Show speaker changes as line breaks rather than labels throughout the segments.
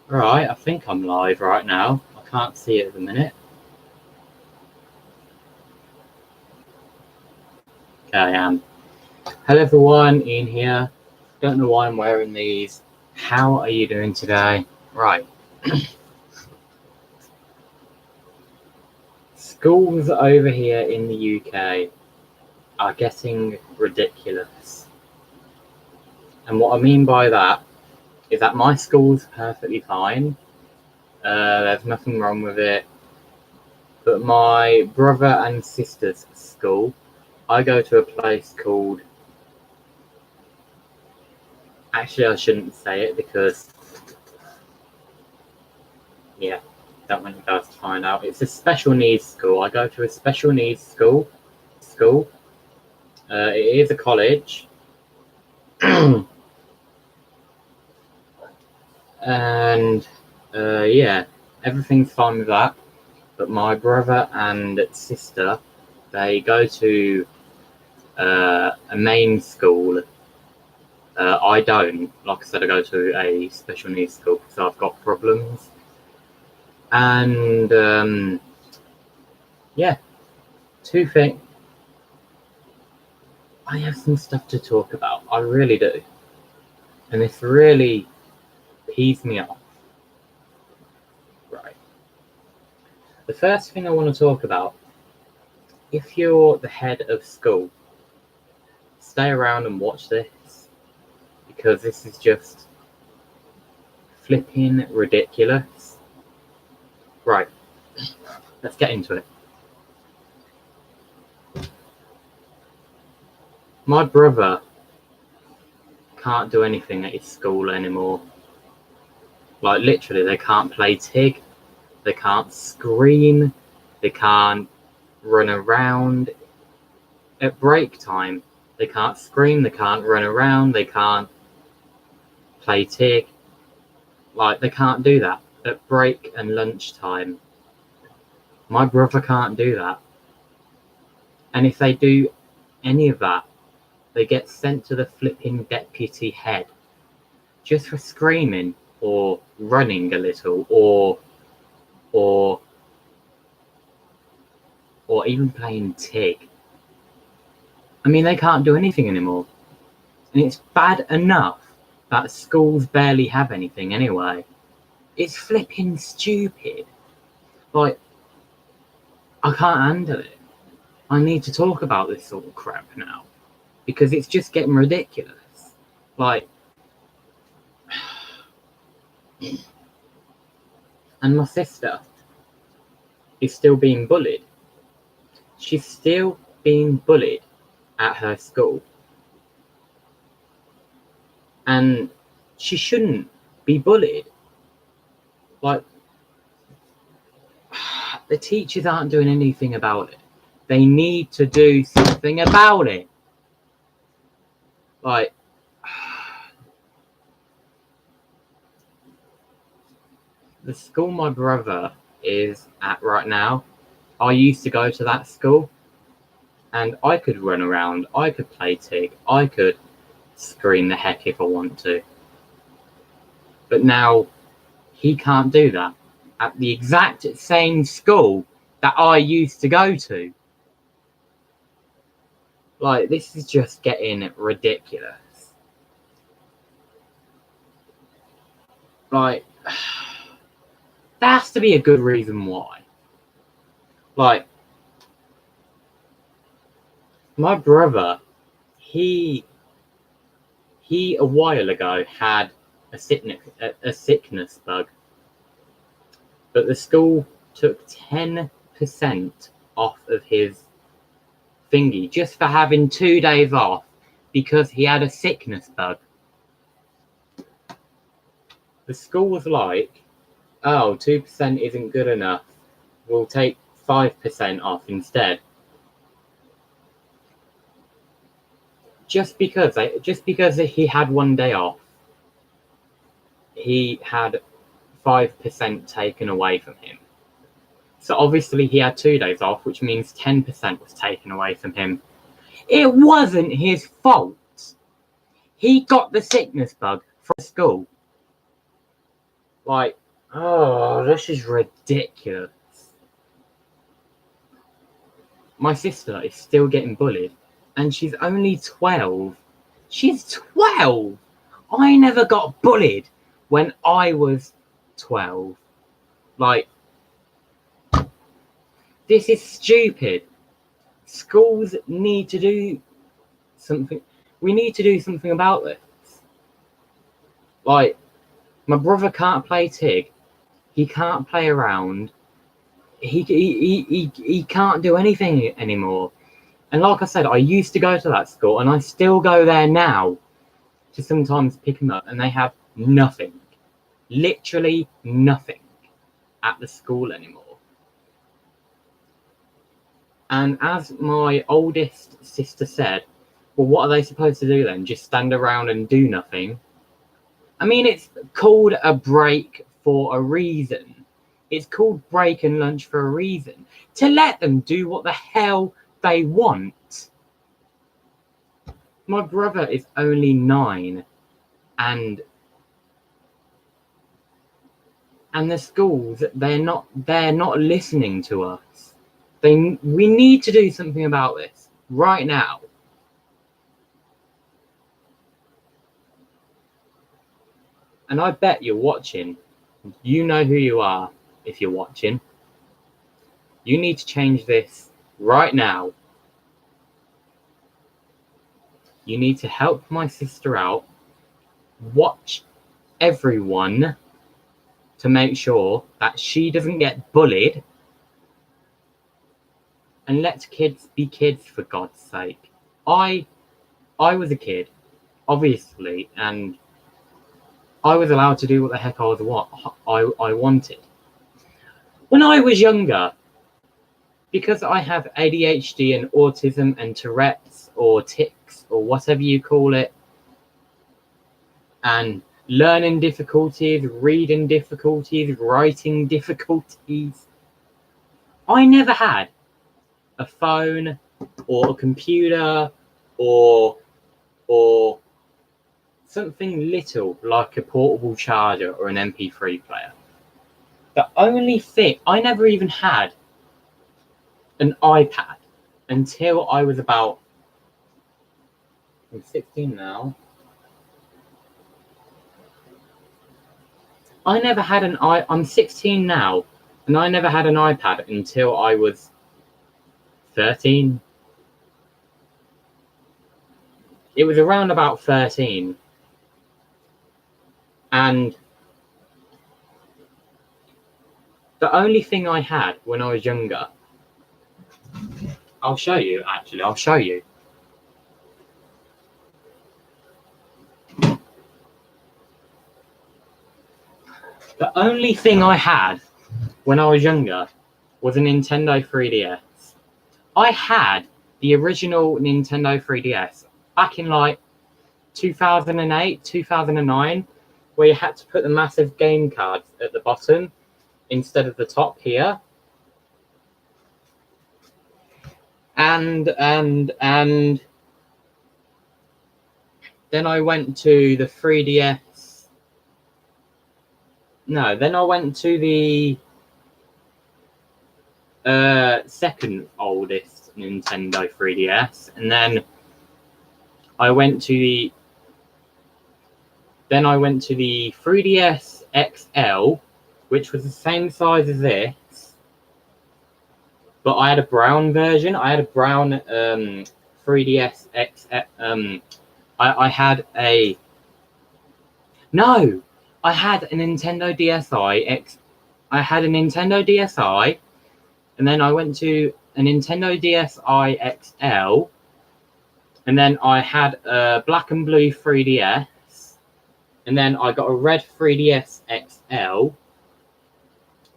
Right, I think I'm live right now. I can't see it at the minute. Okay, I am. Hello everyone, Ian here. Don't know why I'm wearing these. How are you doing today? Right. Schools over here in the UK are getting ridiculous. And what I mean by that is that my school's perfectly fine. There's nothing wrong with it. But my brother and sister's school, I go to a place called... Actually, I shouldn't say it because, yeah, don't want you guys to find out. It's a special needs school. I go to a special needs school. It is a college. And yeah, everything's fine with that. But my brother and sister, they go to a main school. I don't. Like I said, I go to a special needs school because I've got problems. And yeah, two things. I have some stuff to talk about. I really do. And this really pees me off. Right. The first thing I want to talk about, if you're the head of school, stay around and watch this, because this is just flipping ridiculous. Right. Let's get into it. My brother can't do anything at his school anymore. Like, literally, they can't play TIG, they can't scream, they can't run around at break time. They can't scream, they can't run around, they can't play TIG. Like, they can't do that at break and lunchtime. My brother can't do that. And if they do any of that, they get sent to the flipping deputy head just for screaming or running a little or even playing TIG. I mean, they can't do anything anymore. And it's bad enough that schools barely have anything anyway. It's flipping stupid. Like, I can't handle it. I need to talk about this sort of crap now, because it's just getting ridiculous. Like, and my sister is still being bullied. She's still being bullied at her school. And she shouldn't be bullied. Like, the teachers aren't doing anything about it. They need to do something about it. Like, the school my brother is at right now, I used to go to that school, and I could run around, I could play TIG, I could scream the heck if I want to. But now, he can't do that at the exact same school that I used to go to. Like, this is just getting ridiculous. Like, there has to be a good reason why. Like, my brother, he a while ago had a sickness bug, but the school took 10% off of his thingy just for having 2 days off because he had a sickness bug. The school was like, oh, 2% isn't good enough, we'll take 5% off instead. Just because he had 1 day off, he had 5% taken away from him. So obviously he had 2 days off, which means 10% was taken away from him. It wasn't his fault. He got the sickness bug from school. Like, Oh, this is ridiculous. My sister is still getting bullied, and she's only 12. She's 12! I never got bullied when I was 12. Like, this is stupid. Schools need to do something. We need to do something about this. Like, my brother can't play TIG. He can't play around. He can't do anything anymore. And like I said, I used to go to that school, and I still go there now to sometimes pick him up, and they have nothing, literally nothing at the school anymore. And as my oldest sister said, well, what are they supposed to do then? Just stand around and do nothing? I mean, it's called a break for a reason. It's called break and lunch for a reason. To let them do what the hell they want. My brother is only 9, and the schools, they're not listening to us. We need to do something about this right now. And I bet you're watching. You know who you are if you're watching. You need to change this right now. You need to help my sister out. Watch everyone to make sure that she doesn't get bullied. And let kids be kids, for God's sake. I was a kid, obviously, and I was allowed to do what the heck I wanted. When I was younger, because I have ADHD and autism and Tourette's or tics or whatever you call it, and learning difficulties, reading difficulties, writing difficulties, I never had a phone or a computer or something little like a portable charger or an MP3 player. The only thing, I never even had an iPad until I was about, I'm 16 now. I'm 16 now, and I never had an iPad until I was 13. It was around about 13. And the only thing I had when I was younger, I'll show you. The only thing I had when I was younger was a Nintendo 3DS. I had the original Nintendo 3DS back in like 2008, 2009, where you had to put the massive game cards at the bottom instead of the top here. And then I went to the 3DS. No, then I went to the second oldest Nintendo 3DS, and then I went to the 3DS XL, which was the same size as this, but I had a brown version. I had a brown 3DS XL. I had a Nintendo DSi I had a Nintendo DSi, and then I went to a Nintendo DSi XL, and then I had a black and blue 3DS, and then I got a red 3DS XL,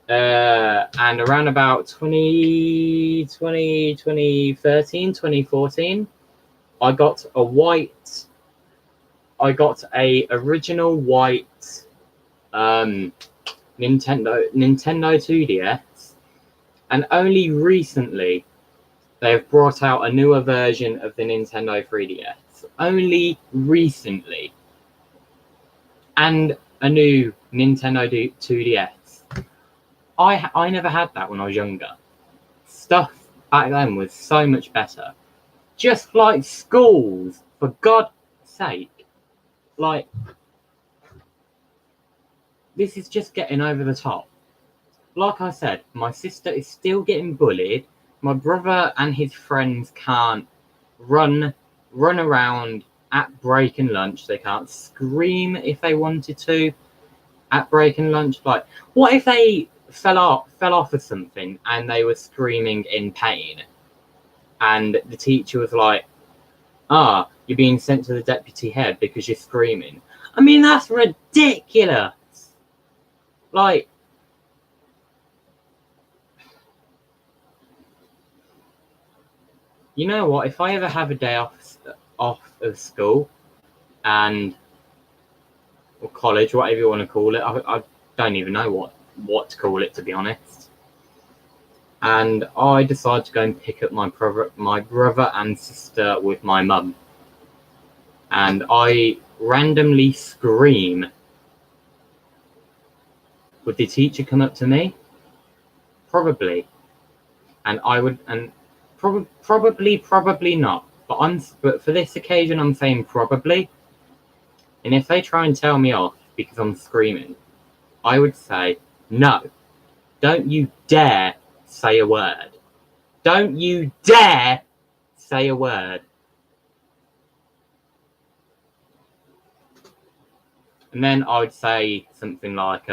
and around about 2013, 2014, I got a original white Nintendo 2DS, and only recently they've brought out a newer version of the Nintendo 3DS. Only recently. And a new Nintendo 2DS. I never had that when I was younger. Stuff back then was so much better. Just like schools, for God's sake. Like, this is just getting over the top. Like I said, my sister is still getting bullied. My brother and his friends can't run around at break and lunch. They can't scream if they wanted to at break and lunch. Like, what if they fell off of something and they were screaming in pain, and the teacher was like, you're being sent to the deputy head because you're screaming? I mean, that's ridiculous. Like, you know what? If I ever have a day off of school or college, whatever you want to call it, I don't even know what to call it, to be honest. And I decide to go and pick up my brother and sister with my mum. And I randomly scream. Would the teacher come up to me? Probably. And I would, and probably not. But for this occasion, I'm saying probably. And if they try and tell me off because I'm screaming, I would say, no, don't you dare say a word. Don't you dare say a word. And then I would say something like,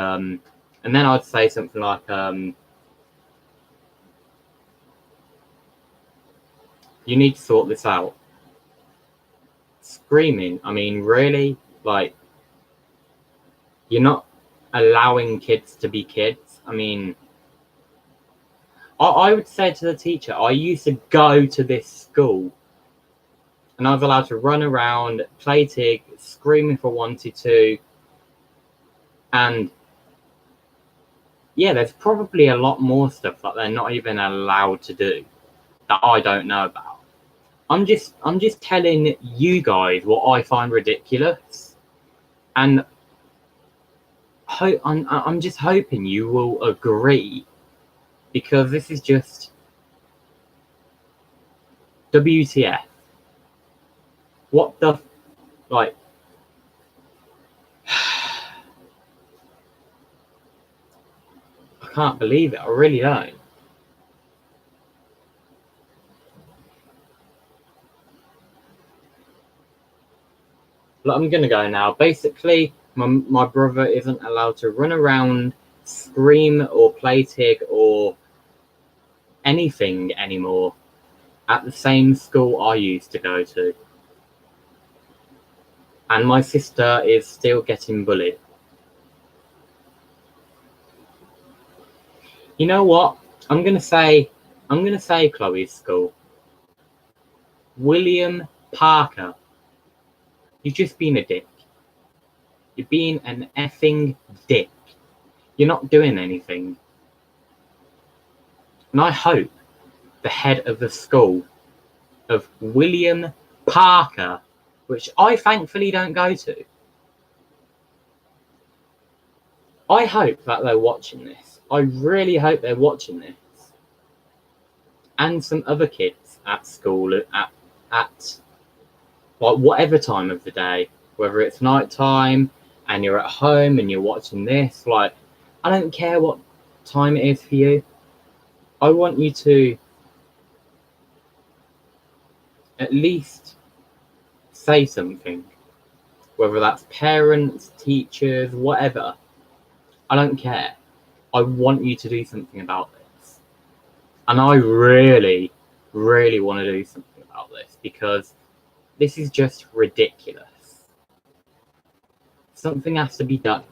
you need to sort this out. Screaming, I mean, really? Like, you're not allowing kids to be kids. I mean, I would say to the teacher, I used to go to this school and I was allowed to run around, play TIG, scream if I wanted to. And yeah, there's probably a lot more stuff that they're not even allowed to do that I don't know about. I'm just telling you guys what I find ridiculous, and I'm just hoping you will agree, because this is just WTF. What the, like, I can't believe it. I really don't. But I'm gonna go now. Basically, my brother isn't allowed to run around, scream or play TIG or anything anymore at the same school I used to go to. And my sister is still getting bullied. You know what? I'm gonna say Chloe's school. William Parker. You've just been a dick. You're being an effing dick. You're not doing anything. And I hope the head of the school of William Parker, which I thankfully don't go to, I hope that they're watching this. I really hope they're watching this. And some other kids at school at like whatever time of the day, whether it's night time and you're at home and you're watching this, like, I don't care what time it is for you. I want you to at least say something, whether that's parents, teachers, whatever. I don't care. I want you to do something about this. And I really, really want to do something about this, because this is just ridiculous. Something has to be done.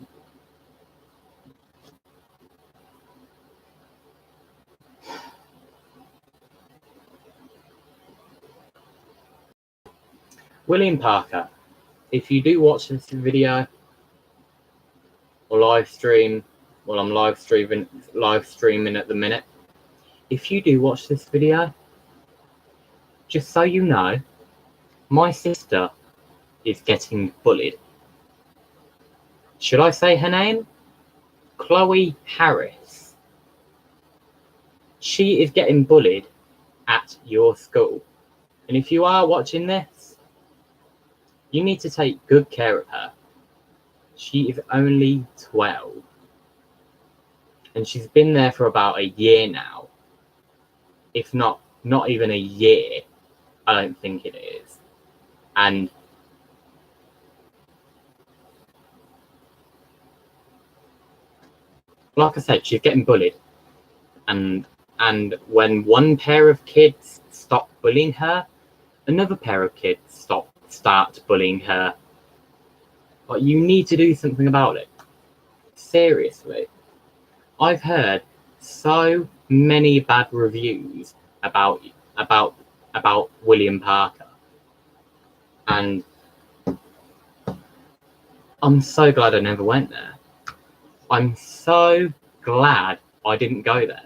William Parker, if you do watch this video or live stream, well, I'm live streaming at the minute. If you do watch this video, just so you know, my sister is getting bullied. Should I say her name? Chloe Harris. She is getting bullied at your school. And if you are watching this, you need to take good care of her. She is only 12. And she's been there for about a year now. If not even a year, I don't think it is. And like I said, she's getting bullied. And when one pair of kids stop bullying her, another pair of kids start bullying her. Like, you need to do something about it. Seriously. I've heard so many bad reviews about William Parker. And I'm so glad I never went there. I'm so glad I didn't go there.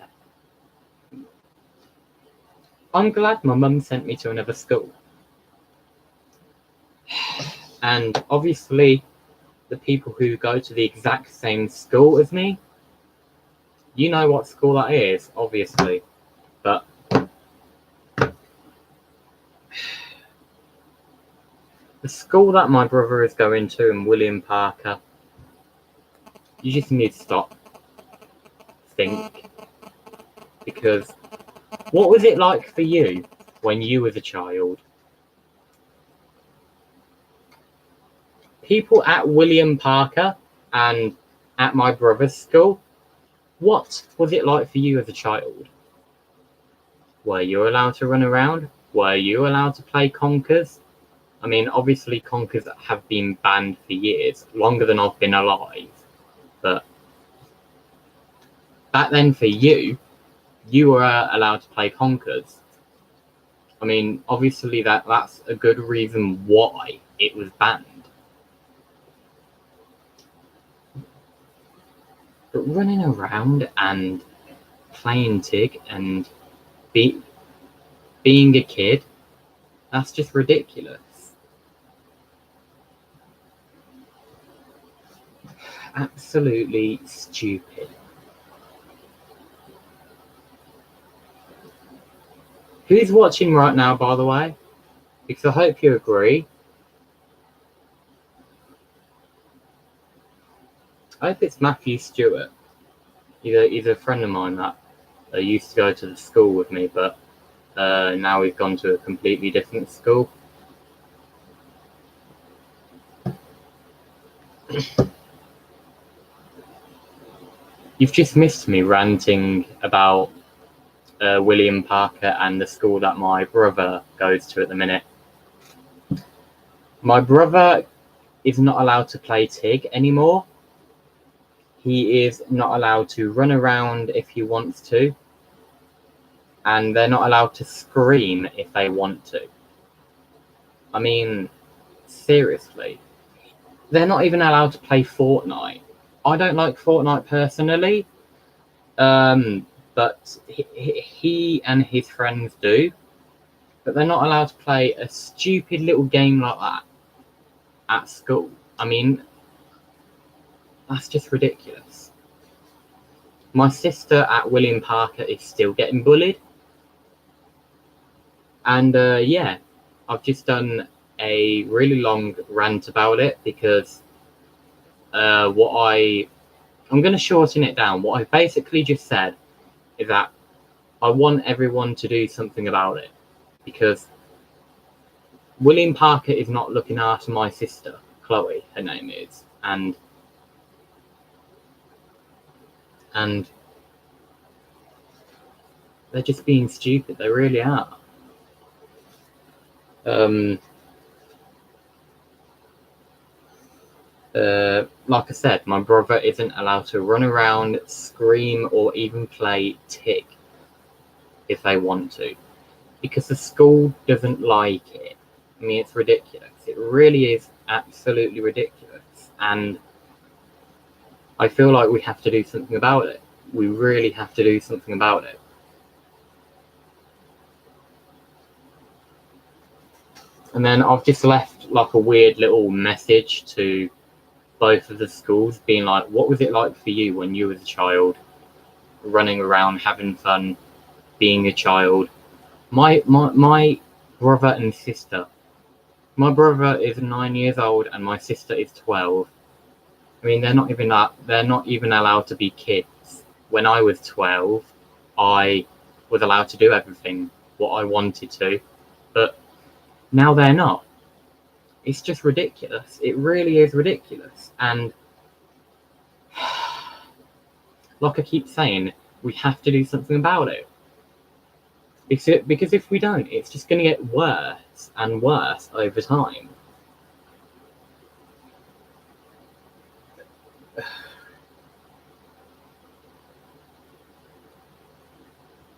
I'm glad my mum sent me to another school. And obviously, the people who go to the exact same school as me, you know what school that is, obviously. But the school that my brother is going to in William Parker, you just need to stop. Think. Because what was it like for you when you was a child? People at William Parker and at my brother's school, what was it like for you as a child? Were you allowed to run around? Were you allowed to play conkers? I mean, obviously conkers have been banned for years, longer than I've been alive. But back then for you were allowed to play conkers. I mean, obviously that's a good reason why it was banned. But running around and playing Tig and being a kid, that's just ridiculous. Absolutely stupid. Who's watching right now, by the way? Because I hope you agree. I hope it's Matthew Stewart. He's a friend of mine that used to go to the school with me, but now he's gone to a completely different school. You've just missed me ranting about William Parker and the school that my brother goes to at the minute. My brother is not allowed to play Tig anymore. He is not allowed to run around if he wants to. And they're not allowed to scream if they want to. I mean, seriously. They're not even allowed to play Fortnite. I don't like Fortnite personally. But he and his friends do. But they're not allowed to play a stupid little game like that at school. I mean, that's just ridiculous. My sister at William Parker is still getting bullied. And yeah, I've just done a really long rant about it because I'm going to shorten it down. What I basically just said is that I want everyone to do something about it because William Parker is not looking after my sister, Chloe, her name is, and they're just being stupid. They really are. Like I said, my brother isn't allowed to run around, scream, or even play Tig if they want to, because the school doesn't like it. I mean, it's ridiculous. It really is absolutely ridiculous. And I feel like we have to do something about it. We really have to do something about it. And then I've just left like a weird little message to both of the schools being like, what was it like for you when you was a child, running around, having fun, being a child. My brother and sister. My brother is 9 years old and my sister is 12. I mean, they're not even allowed to be kids. When I was 12, I was allowed to do everything what I wanted to, but now they're not. It's just ridiculous. It really is ridiculous. And like I keep saying, we have to do something about it. Because if we don't, it's just going to get worse and worse over time.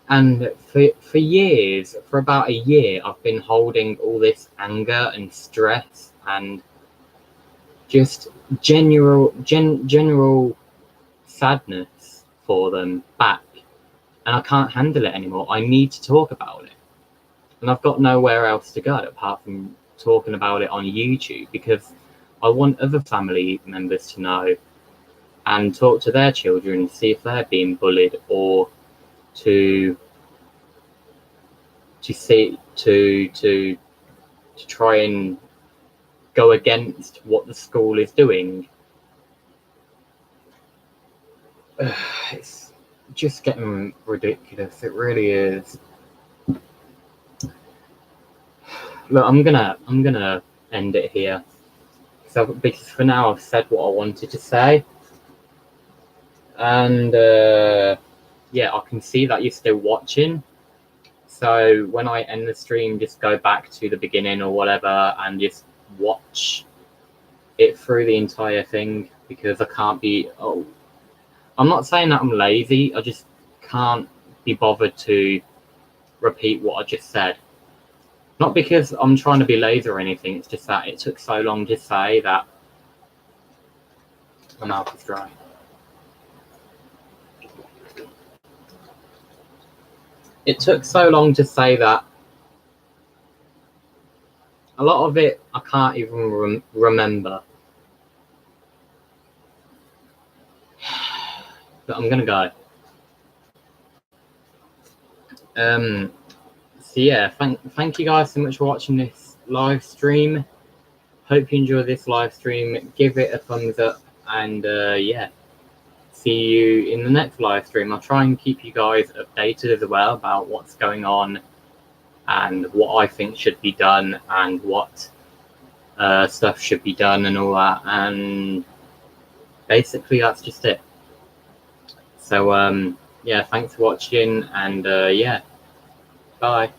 And for years, for about a year, I've been holding all this anger and stress and just general sadness for them back. And I can't handle it anymore. I need to talk about it. And I've got nowhere else to go apart from talking about it on YouTube, because I want other family members to know and talk to their children and see if they're being bullied, or to try and go against what the school is doing. It's just getting ridiculous. It really is. Look, I'm gonna end it here. Because for now I've said what I wanted to say, and yeah, I can see that you're still watching. So when I end the stream, just go back to the beginning or whatever and just watch it through the entire thing, because I can't be. Oh, I'm not saying that I'm lazy. I just can't be bothered to repeat what I just said. Not because I'm trying to be lazy or anything. It's just that it took so long to say that. My mouth is dry. It took so long to say that. A lot of it I can't even remember. But I'm gonna go. So yeah, thank you guys so much for watching this live stream. Hope you enjoyed this live stream. Give it a thumbs up, and yeah, see you in the next live stream. I'll try and keep you guys updated as well about what's going on and what I think should be done and what stuff should be done and all that. And basically that's just it. So yeah, thanks for watching, and yeah, bye.